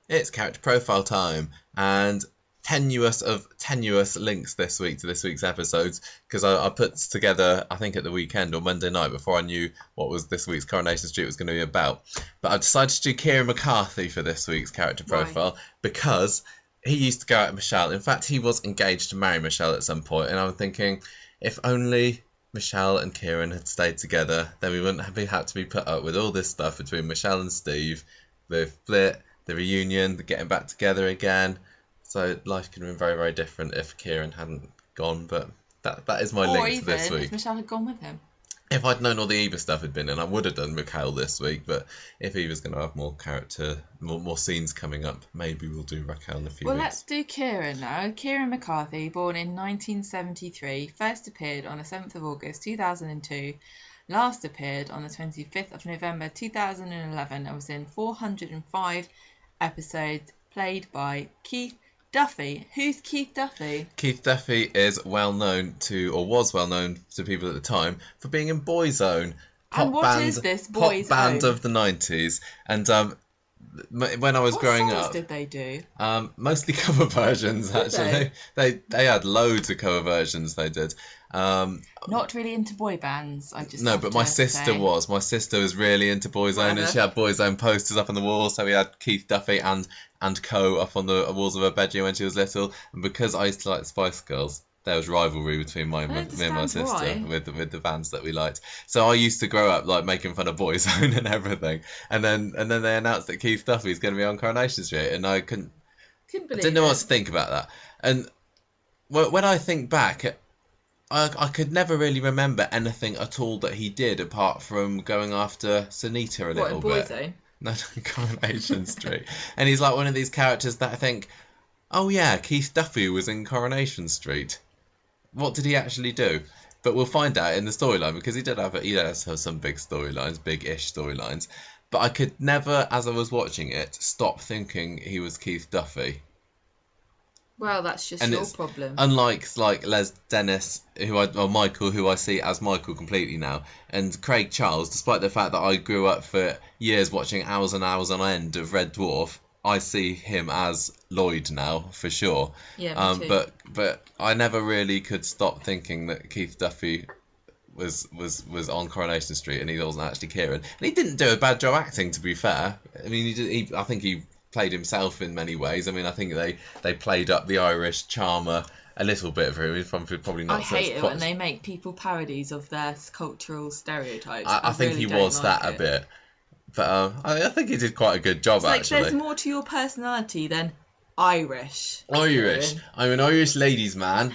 It's character profile time, and tenuous links this week to this week's episodes, because I put together, I think at the weekend or Monday night, before I knew what was this week's Coronation Street was going to be about. But I decided to do Ciaran McCarthy for this week's character profile. Why? Because he used to go out with Michelle. In fact, he was engaged to marry Michelle at some point, and I'm thinking, if only Michelle and Ciaran had stayed together, then we wouldn't have had to be put up with all this stuff between Michelle and Steve, the split, the reunion, the getting back together again. So life could have been very, very different if Ciaran hadn't gone. But that is my link to this week. If Michelle had gone with him. If I'd known all the Eva stuff had been in, I would have done Raquel this week. But if Eva's going to have more character, more scenes coming up, maybe we'll do Raquel in a few weeks. Well, let's do Ciaran now. Ciaran McCarthy, born in 1973, first appeared on the 7th of August 2002. Last appeared on the 25th of November 2011 and was in 405 episodes, played by Keith Duffy. Who's Keith Duffy? Keith Duffy is well known to, or was well known to people at the time, for being in Boyzone. And what is this Boyzone? Pop band of the 90s. And when I was growing up... What songs did they do? Mostly cover versions, actually. They had loads of cover versions, they did. Not really into boy bands, I just No, but my sister was. My sister was really into Boyzone, and she had Boyzone posters up on the wall, so we had Keith Duffy and Co up on the walls of her bedroom when she was little. And because I used to like the Spice Girls, there was rivalry between me and my sister with the bands that we liked. So I used to grow up like making fun of Boyzone and everything. And then they announced that Keith Duffy is going to be on Coronation Street, and I didn't know what to think about that. And when I think back, I could never really remember anything at all that he did apart from going after Sunita a little bit. Boyzone? No, Coronation Street. And he's like one of these characters that I think, oh yeah, Keith Duffy was in Coronation Street. What did he actually do? But we'll find out in the storyline, because he does have some big storylines, big-ish storylines. But I could never, as I was watching it, stop thinking he was Keith Duffy. Well, that's just your problem. Unlike Les Dennis, Michael, who I see as Michael completely now, and Craig Charles, despite the fact that I grew up for years watching hours and hours on end of Red Dwarf, I see him as Lloyd now, for sure. Yeah, me too. But I never really could stop thinking that Keith Duffy was on Coronation Street and he wasn't actually Ciaran. And he didn't do a bad job acting, to be fair. I mean, I think he played himself in many ways. I mean, I think they played up the Irish charmer a little bit for him. He's probably not. I hate it when they make people parodies of their cultural stereotypes. I think really he was that a bit. But I think he did quite a good job, actually. There's more to your personality than Irish. Irish. I'm an Irish ladies' man.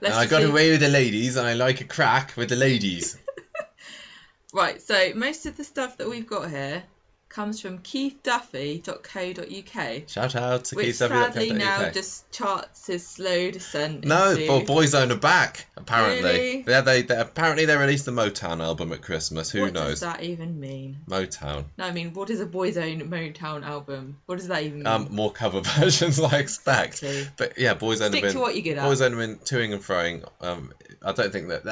And I got away with the ladies, and I like a crack with the ladies. Right, so most of the stuff that we've got here comes from keithduffy.co.uk. Shout out to keithduffy.co.uk. Which sadly now just charts his slow descent. No, into... Boyzone are back, apparently. Really? They apparently they released the Motown album at Christmas. Who knows? What does that even mean? Motown. No, I mean, what is a Boyzone Motown album? What does that even mean? More cover versions, I expect. Exactly. But yeah, Boyzone Stick have been to what you're good at. Boyzone have been toing and froing. I don't think that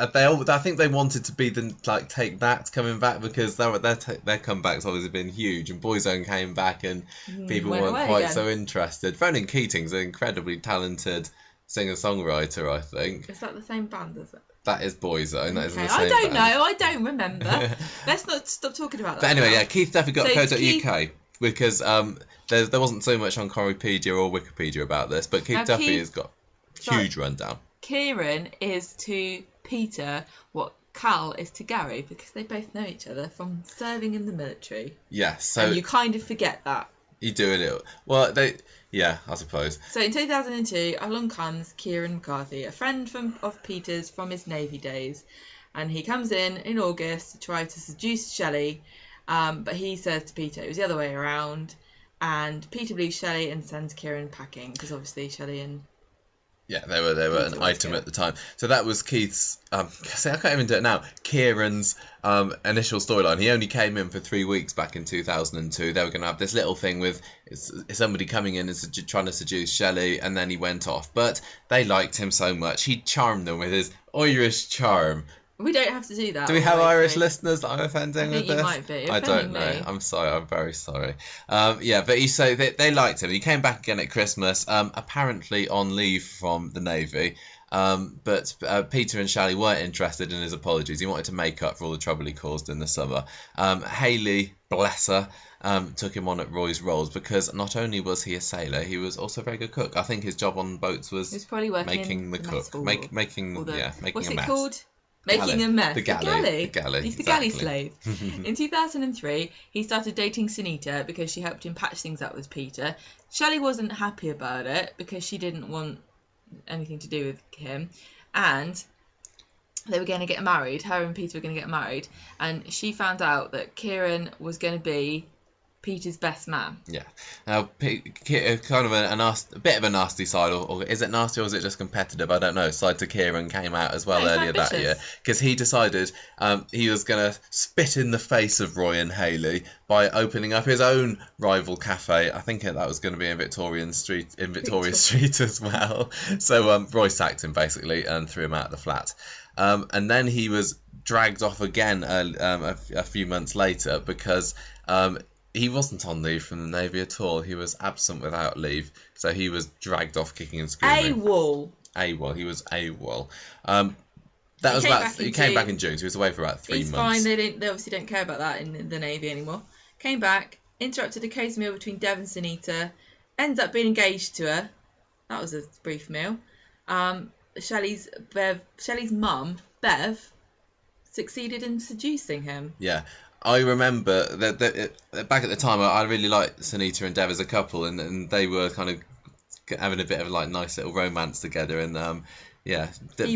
I think they wanted to be the Take That coming back, because their comeback's obviously been huge, and Boyzone came back and people weren't quite so interested. Ronan Keating's an incredibly talented singer-songwriter, I think. Is that the same band, is it? That is Boyzone. That is the same I don't band. know. I don't remember. Let's not stop talking about that. But anyway, yeah, KeithDuffy.co.uk, because there wasn't so much on Coropedia or Wikipedia about this, but Keith Duffy has got huge rundown. Ciaran is to Peter what Cal is to Gary, because they both know each other from serving in the military. Yes, so and you kind of forget that. You do a little. Well, I suppose. So in 2002, along comes Ciaran McCarthy, a friend of Peter's from his Navy days, and he comes in August to try to seduce Shelley, but he says to Peter it was the other way around, and Peter believes Shelley and sends Ciaran packing, because obviously Shelley and... Yeah, they were an item at the time. So that was Keith's... I can't even do it now. Ciaran's initial storyline. He only came in for 3 weeks back in 2002. They were going to have this little thing with somebody coming in and trying to seduce Shelley, and then he went off. But they liked him so much. He charmed them with his Irish charm. We don't have to do that. Do we have Irish through. listeners that I'm offending with this? I think you might be. I don't know. Me. I'm sorry. I'm very sorry. But they liked him. He came back again at Christmas, apparently on leave from the Navy. But Peter and Shelley weren't interested in his apologies. He wanted to make up for all the trouble he caused in the summer. Hayley, bless her, took him on at Roy's Rolls because not only was he a sailor, he was also a very good cook. I think his job on boats was probably making the cook, making what's a mess. It called? Making a mess. The galley. He's the galley slave. In 2003, he started dating Sunita because she helped him patch things up with Peter. Shelley wasn't happy about it because she didn't want anything to do with him. And they were going to get married. Her and Peter were going to get married. And she found out that Ciaran was going to be Peter's best man. Yeah. Now, kind of a bit of a nasty side, or is it nasty or is it just competitive? I don't know. Side to Ciaran came out as well earlier that year because he decided he was going to spit in the face of Roy and Hayley by opening up his own rival cafe. I think that was going to be in Victoria Street as well. So Roy sacked him basically and threw him out of the flat. And then he was dragged off again a few months later because he wasn't on leave from the Navy at all. He was absent without leave, so he was dragged off kicking and screaming. AWOL. He was AWOL. He came back in June, so he was away for about 3 months. He's fine. They obviously don't care about that in the Navy anymore. Came back, interrupted a cozy meal between Dev and Sunita, ends up being engaged to her. That was a brief meal. Shelley's mum, Bev, succeeded in seducing him. Yeah. I remember that back at the time, I really liked Sunita and Dev as a couple, and they were kind of having a bit of like nice little romance together. And he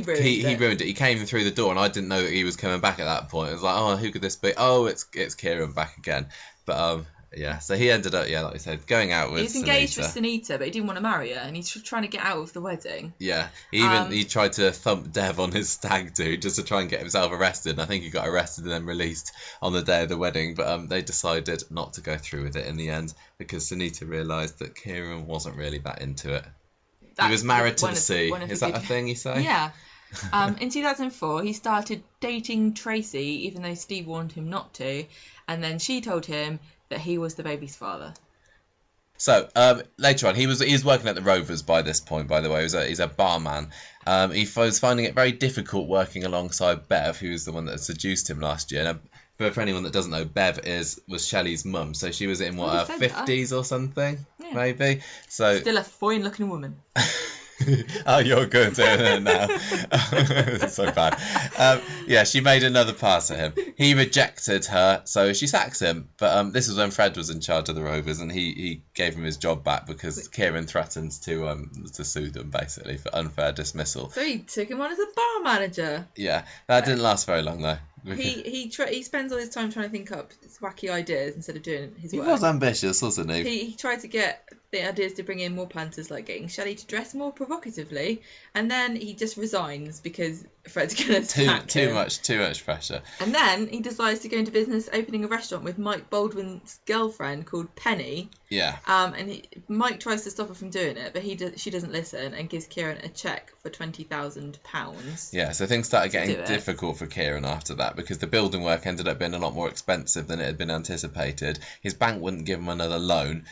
ruined it. He came through the door, and I didn't know that he was coming back at that point. It was like, oh, who could this be? Oh, it's Ciaran back again. But so he ended up, like you said, going out with Sunita. He was engaged with Sunita, but he didn't want to marry her, and he's trying to get out of the wedding. Yeah, he tried to thump Dev on his stag do just to try and get himself arrested, and I think he got arrested and then released on the day of the wedding, but they decided not to go through with it in the end because Sunita realised that Ciaran wasn't really that into it. He was married to the sea. Is that a thing you say? Yeah. In 2004, he started dating Tracy, even though Steve warned him not to, and then she told him that he was the baby's father. So later on, he was working at the Rovers by this point. By the way, he's a barman. He was finding it very difficult working alongside Bev, who's the one that seduced him last year. Now, for anyone that doesn't know, Bev was Shelley's mum, so she was in her 50s or something, maybe. So still a fine-looking woman. Oh, you're good doing it now. That's so bad. She made another pass at him. He rejected her, so she sacks him. But this was when Fred was in charge of the Rovers, and he gave him his job back because Ciaran threatens to sue them basically for unfair dismissal. So he took him on as a bar manager. Yeah, that didn't last very long though. He spends all his time trying to think up wacky ideas instead of doing his work. He was ambitious, wasn't he? He tried to get the ideas to bring in more punters, like getting Shelley to dress more provocatively, and then he just resigns because Fred's going to sack him. Too much pressure. And then he decides to go into business, opening a restaurant with Mike Baldwin's girlfriend called Penny. Yeah. Mike tries to stop her from doing it, but she doesn't listen and gives Ciaran a cheque for £20,000. Yeah, so things started getting difficult for Ciaran after that because the building work ended up being a lot more expensive than it had been anticipated. His bank wouldn't give him another loan.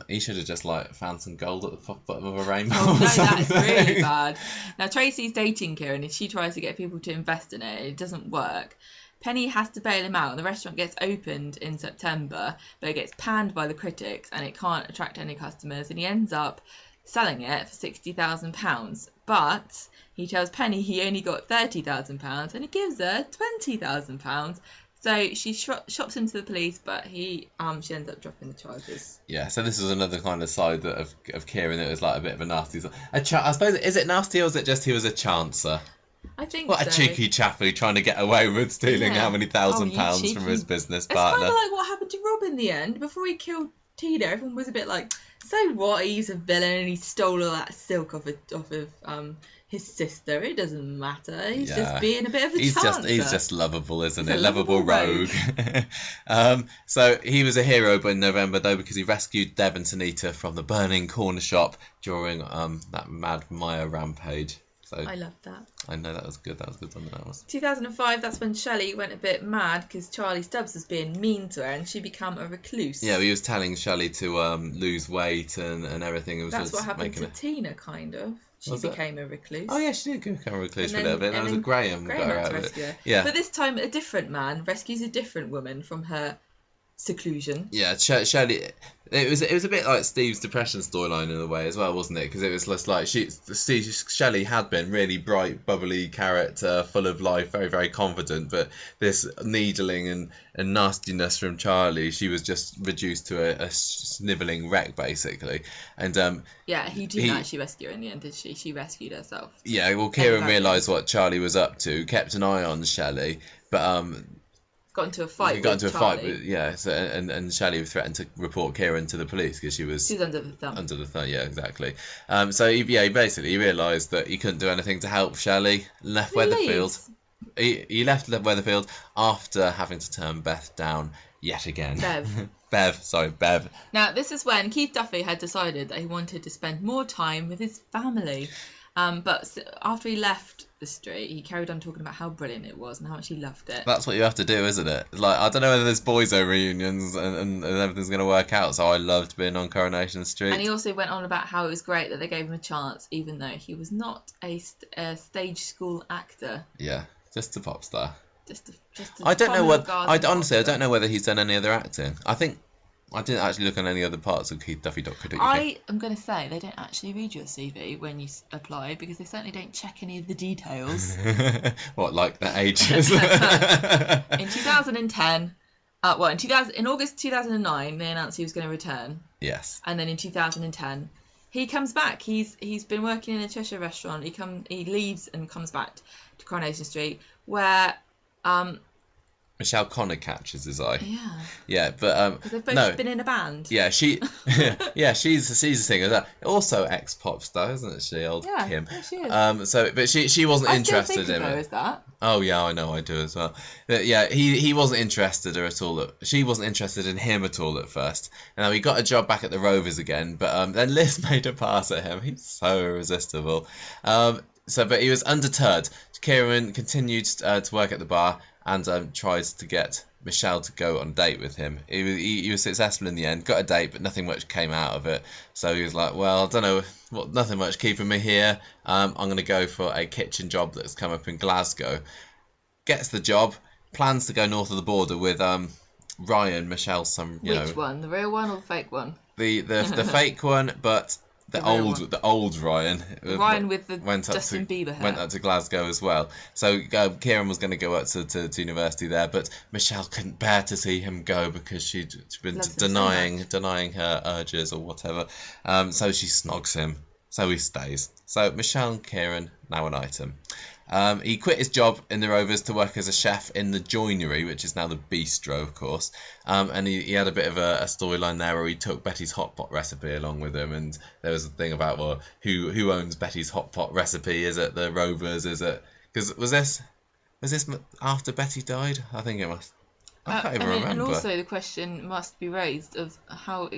He should have just found some gold at the bottom of a rainbow. Oh no, that's really bad. Now Tracy's dating Ciaran and she tries to get people to invest in it. It doesn't work. Penny has to bail him out. The restaurant gets opened in September, but it gets panned by the critics and it can't attract any customers. And he ends up selling it for £60,000. But he tells Penny he only got £30,000 and he gives her £20,000. So she shops him to the police, but she ends up dropping the charges. Yeah, so this was another kind of side of Ciaran that was like a bit of a nasty. I suppose, is it nasty or is it just he was a chancer? I think What a cheeky chappy trying to get away with stealing how many £1,000 from his business partner. It's kind of like what happened to Rob in the end. Before he killed Tina, everyone was a bit like, so what, he's a villain and he stole all that silk off of his sister. It doesn't matter. He's just being a bit of a chancer. He's just lovable, isn't he? Lovable rogue. So he was a hero in November, though, because he rescued Deb and Sunita from the burning corner shop during that Mad Maya rampage. So I loved that. I know that was good. That was good on that was. 2005, that's when Shelley went a bit mad because Charlie Stubbs was being mean to her and she became a recluse. Yeah, he was telling Shelley to lose weight and everything. It was That's just what happened to making Tina, kind of. She Was it? became a recluse. Oh yeah, she did become a recluse for a And little bit. That was a Graham got her had out to of rescue it. her. Yeah. But this time, a different man rescues a different woman from her seclusion. Yeah, Shelley. It was a bit like Steve's depression storyline in a way as well, wasn't it? Because it was just like Shelley had been really bright, bubbly character, full of life, very very confident, but this needling and nastiness from Charlie, she was just reduced to a snivelling wreck basically. And Yeah, he didn't actually rescue her in the end, did she? She rescued herself. Yeah, well, Ciaran realised what Charlie was up to, kept an eye on Shelley, but got into a fight. So, and Shelley threatened to report Ciaran to the police because she was under the thumb. Under the thumb, yeah, exactly. So he basically realised that he couldn't do anything to help Shelley. Left Weatherfield. He left Weatherfield after having to turn Beth down yet again. Bev. Now this is when Keith Duffy had decided that he wanted to spend more time with his family. But after he left the street, he carried on talking about how brilliant it was and how much he loved it. That's what you have to do, isn't it? Like, I don't know whether there's boys' reunions and everything's going to work out, so I loved being on Coronation Street. And he also went on about how it was great that they gave him a chance, even though he was not a stage school actor. Yeah, just a pop star. Just I don't know what. I don't know whether he's done any other acting. I didn't actually look on any other parts of KeithDuffy.co.uk. I am going to say they don't actually read your CV when you apply because they certainly don't check any of the details. What, like the ages? In 2010, in August 2009, they announced he was going to return. Yes. And then in 2010, he comes back. He's been working in a Cheshire restaurant. He leaves and comes back to Coronation Street, where Michelle Connor catches his eye. Yeah. Yeah, but because they've both been in a band. Yeah, she's a singer. Also ex-pop star, isn't she, old Kim? Yeah, she is. But she wasn't interested in it. Is that? Oh yeah, I know, I do as well. But yeah, he wasn't interested in her at all. She wasn't interested in him at all at first. And he got a job back at the Rovers again, but then Liz made a pass at him. He's so irresistible. But he was undeterred. Ciaran continued to work at the bar and tried to get Michelle to go on a date with him. He was successful in the end, got a date, but nothing much came out of it. So he was like, well, I don't know, nothing much keeping me here. I'm going to go for a kitchen job that's come up in Glasgow. Gets the job, plans to go north of the border with Ryan, Michelle's son. Which one, the real one or the fake one? The fake one, but the old Ryan. Ryan with the Justin Bieber hair. Went up to Glasgow as well. So Ciaran was going to go up to university there, but Michelle couldn't bear to see him go because she'd been denying her urges or whatever. So she snogs him. So he stays. So Michelle and Ciaran, now an item. He quit his job in the Rovers to work as a chef in the Joinery, which is now the Bistro, of course. And he had a bit of a storyline there where he took Betty's hot pot recipe along with him. And there was a thing about, well, who owns Betty's hot pot recipe? Is it the Rovers? Is it? Because was this after Betty died? I think it must. I can't even remember. And also the question must be raised of how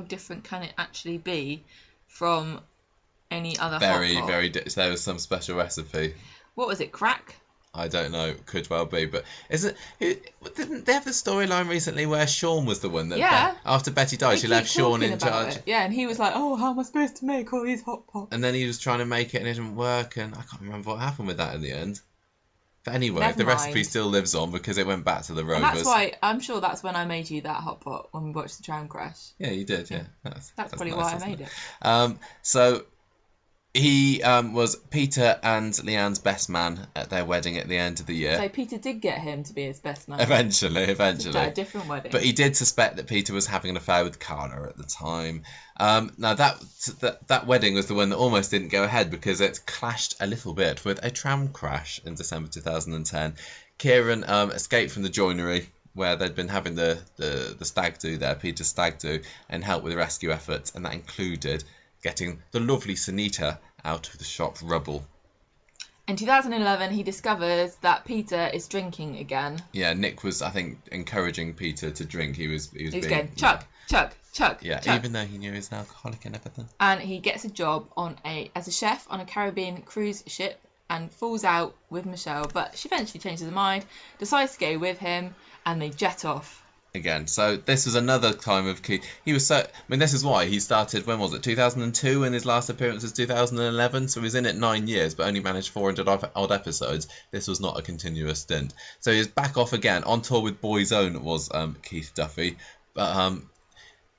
different can it actually be from any other hot pot? Very. There was some special recipe. What was it, crack? I don't know. Could well be, but didn't they have the storyline recently where Sean was the one that after Betty died, she left Sean in charge? Yeah, and he was like, "Oh, how am I supposed to make all these hot pots?" And then he was trying to make it and it didn't work, and I can't remember what happened with that in the end. But anyway, the recipe still lives on because it went back to the Rovers. And that's why I'm sure that's when I made you that hot pot when we watched the tram crash. Yeah, you did. Yeah, that's probably nice, why I made it. So. He was Peter and Leanne's best man at their wedding at the end of the year. So Peter did get him to be his best man. Eventually. A different wedding. But he did suspect that Peter was having an affair with Carla at the time. Now that wedding was the one that almost didn't go ahead because it clashed a little bit with a tram crash in December 2010. Ciaran escaped from the Joinery where they'd been having the stag do there, Peter's stag do, and help with the rescue efforts, and that included getting the lovely Sunita out of the shop rubble. In 2011, he discovers that Peter is drinking again. Yeah, Nick was, I think, encouraging Peter to drink. He was going, Chuck. Yeah, Chuck. even though he knew he was an alcoholic and everything. And he gets a job as a chef on a Caribbean cruise ship and falls out with Michelle. But she eventually changes her mind, decides to go with him, and they jet off. Again, so this was another time of Keith. He was so. I mean, this is why he started. When was it? 2002, and his last appearance was 2011. So he was in it 9 years, but only managed 400 odd episodes. This was not a continuous stint. So he was back off again on tour with Boyzone. Was Keith Duffy, but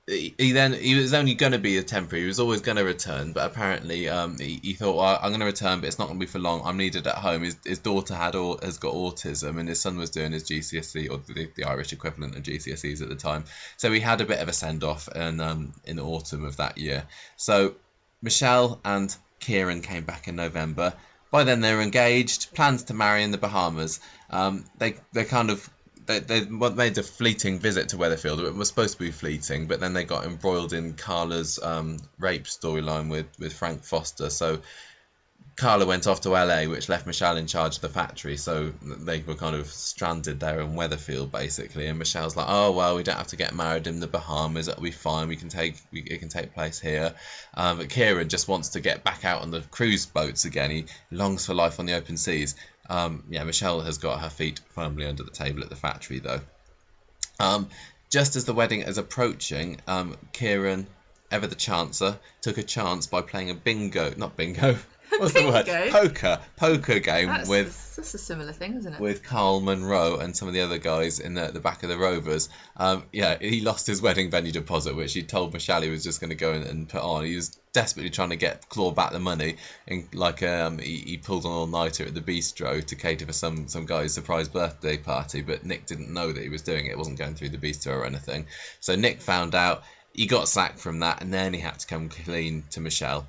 he was only going to be a temporary. He was always going to return, but apparently he thought, well, I'm going to return, but it's not going to be for long. I'm needed at home. His daughter has got autism, and his son was doing his GCSE, or the Irish equivalent of GCSEs at the time. So he had a bit of a send off in the autumn of that year. So Michelle and Ciaran came back in November. By then they were engaged, plans to marry in the Bahamas. They made a fleeting visit to Weatherfield. It was supposed to be fleeting, but then they got embroiled in Carla's rape storyline with Frank Foster. So Carla went off to LA, which left Michelle in charge of the factory. So they were kind of stranded there in Weatherfield, basically. And Michelle's like, "Oh well, we don't have to get married in the Bahamas. It'll be fine. It can take place here." But Ciaran just wants to get back out on the cruise boats again. He longs for life on the open seas. Michelle has got her feet firmly under the table at the factory, though. Just as the wedding is approaching, Ciaran, ever the chancer, took a chance by playing a not bingo. What's the word? Poker game That's a similar thing, isn't it? With Carl Monroe and some of the other guys in the back of the Rovers. He lost his wedding venue deposit, which he told Michelle he was just going to go and put on. He was desperately trying to claw back the money, and he pulled an all-nighter at the bistro to cater for some guy's surprise birthday party. But Nick didn't know that he was doing it. It wasn't going through the bistro or anything. So Nick found out. He got sacked from that, and then he had to come clean to Michelle.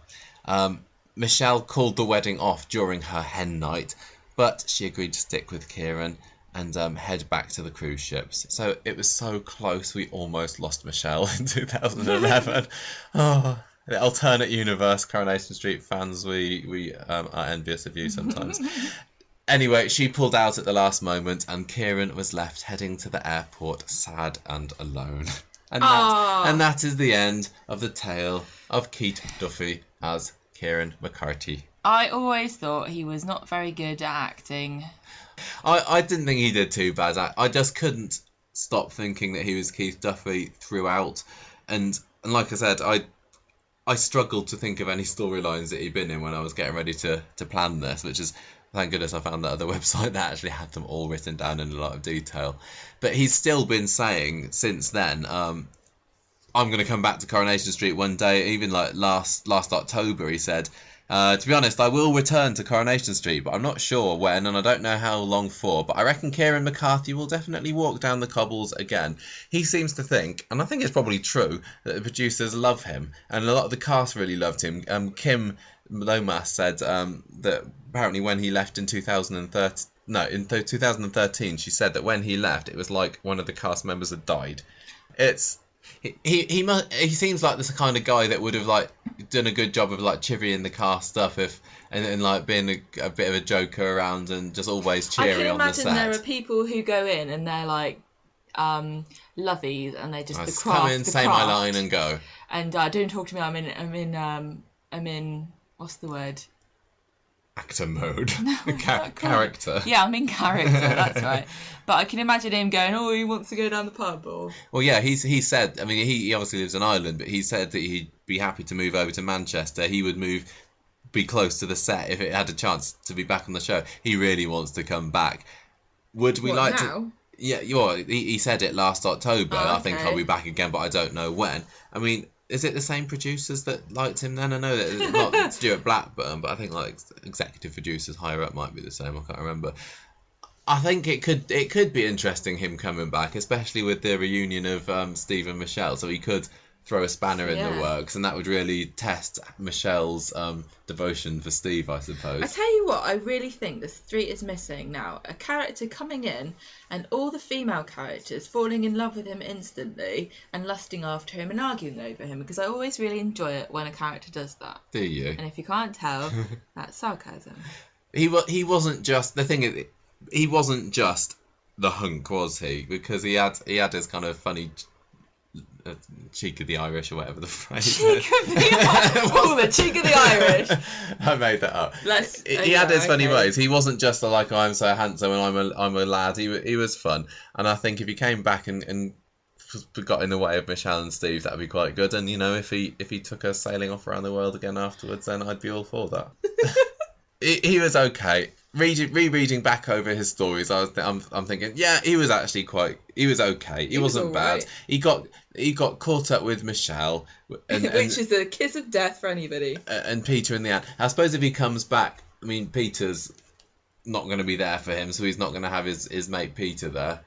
Michelle called the wedding off during her hen night, but she agreed to stick with Ciaran and head back to the cruise ships. So it was so close, we almost lost Michelle in 2011. The alternate universe, Coronation Street fans, we are envious of you sometimes. Anyway, she pulled out at the last moment, and Ciaran was left heading to the airport, sad and alone. And that is the end of the tale of Keith Duffy as Ciaran McCarthy. I always thought he was not very good at acting. I didn't think he did too bad. I just couldn't stop thinking that he was Keith Duffy throughout. And like I said, I struggled to think of any storylines that he'd been in when I was getting ready to plan this, which is, thank goodness I found that other website that actually had them all written down in a lot of detail. But he's still been saying since then, I'm going to come back to Coronation Street one day. Even like last October, he said, to be honest, I will return to Coronation Street, but I'm not sure when, and I don't know how long for. But I reckon Ciaran McCarthy will definitely walk down the cobbles again. He seems to think, and I think it's probably true, that the producers love him, and a lot of the cast really loved him. Kim Lomas said that apparently when he left in 2013, she said that when he left, it was like one of the cast members had died. He seems like this kind of guy that would have like done a good job of like chivying the cast up and like being a bit of a joker around and just always cheery on the set. I can imagine there are people who go in and they're like lovies and they just come in, say my line and go. And don't talk to me. I'm in what's the word? Actor mode. Character. Yeah, I'm in character, that's right. But I can imagine him going, he wants to go down the pub. Well, yeah, he said, I mean, he obviously lives in Ireland, but he said that he'd be happy to move over to Manchester. He would be close to the set if it had a chance to be back on the show. He really wants to come back. Would we like now? to... Yeah, he said it last October. Okay. I think I'll be back again, but I don't know when. I mean... Is it the same producers that liked him then? I know that it's not Stuart Blackburn, but I think like executive producers higher up might be the same. I can't remember. I think it could be interesting him coming back, especially with the reunion of Steve and Michelle. So he could throw a spanner in the works, and that would really test Michelle's devotion for Steve, I suppose. I tell you what, I really think the street is missing now. A character coming in and all the female characters falling in love with him instantly and lusting after him and arguing over him, because I always really enjoy it when a character does that. Do you? And if you can't tell, that's sarcasm. He wasn't just, the thing is, he wasn't just the hunk, was he? Because he had his kind of funny cheek of the Irish, or whatever the phrase is. Cheek of the Irish. Oh, the cheek of the Irish. I made that up. He had his funny ways. He wasn't just like, I'm so handsome and I'm a lad. He was fun, and I think if he came back and got in the way of Michelle and Steve, that'd be quite good. And if he took us sailing off around the world again afterwards, then I'd be all for that. He was okay. Rereading back over his stories, I'm thinking, yeah, he was okay. He wasn't bad. Right. He got caught up with Michelle, which is a kiss of death for anybody. And Peter in the end. I suppose if he comes back, I mean, Peter's not going to be there for him, so he's not going to have his mate Peter there.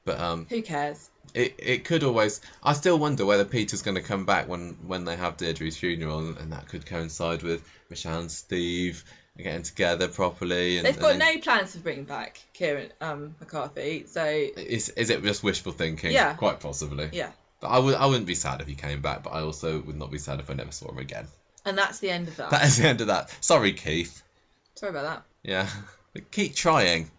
But who cares? It could always. I still wonder whether Peter's going to come back when they have Deirdre's funeral, and that could coincide with Michelle and Steve getting together properly. They've got no plans to bring back Ciaran McCarthy, so is it just wishful thinking? Yeah, quite possibly. Yeah, but I wouldn't be sad if he came back, but I also would not be sad if I never saw him again. And that's the end of that. That is the end of that. Sorry, Keith. Sorry about that. Yeah, keep trying.